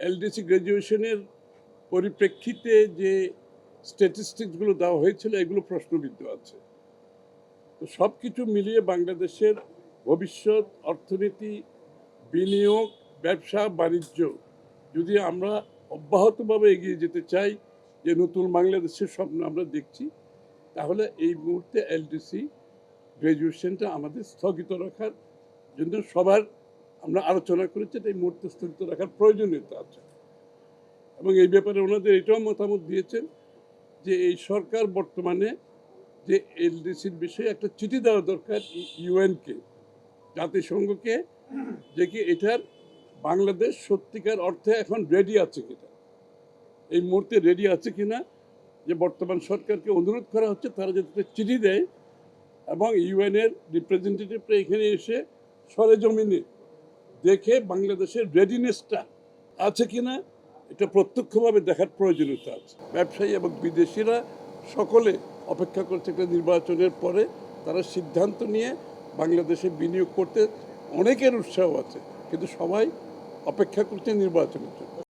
LDC গ্র্যাজুয়েশনের পরিপ্রেক্ষিতে যে স্ট্যাটিস্টিক্সগুলো দেওয়া হয়েছিল এগুলো প্রশ্নবিদ্ধ আছে। তো সব কিছু মিলিয়ে বাংলাদেশের ভবিষ্যৎ, অর্থনীতি, বিনিয়োগ, ব্যবসা বাণিজ্য যদি আমরা অব্যাহতভাবে এগিয়ে যেতে চাই, যে নতুন বাংলাদেশের স্বপ্ন আমরা দেখছি, তাহলে এই মুহূর্তে এলডিসি গ্র্যাজুয়েশনটা আমাদের স্থগিত রাখার জন্য সবার আমরা আলোচনা করেছি। এই মুহূর্তে স্থগিত রাখার প্রয়োজনীয়তা আছে এবং এই ব্যাপারে ওনাদের এটাও মতামত দিয়েছেন যে এই সরকার বর্তমানে যে এলডিসির বিষয়ে একটা চিঠি দেওয়া দরকার ইউএনকে, জাতিসংঘকে, যে কি এটার বাংলাদেশ সত্যিকার অর্থে এখন রেডি আছে কিনা, এই মুহূর্তে রেডি আছে কিনা, যে বর্তমান সরকারকে অনুরোধ করা হচ্ছে তারা যাতে চিঠি দেয় এবং ইউএনের রিপ্রেজেন্টেটিভরা এখানে এসে সরেজমিনে দেখে বাংলাদেশের রেডিনেসটা আছে কিনা এটা প্রত্যক্ষভাবে দেখার প্রয়োজনীয়তা আছে। ব্যবসায়ী এবং বিদেশিরা সকলে অপেক্ষা করছে একটা নির্বাচনের পরে তারা সিদ্ধান্ত নিয়ে বাংলাদেশে বিনিয়োগ করতে। অনেকের উৎসাহ আছে, কিন্তু সবাই অপেক্ষা করছে নির্বাচনের জন্য।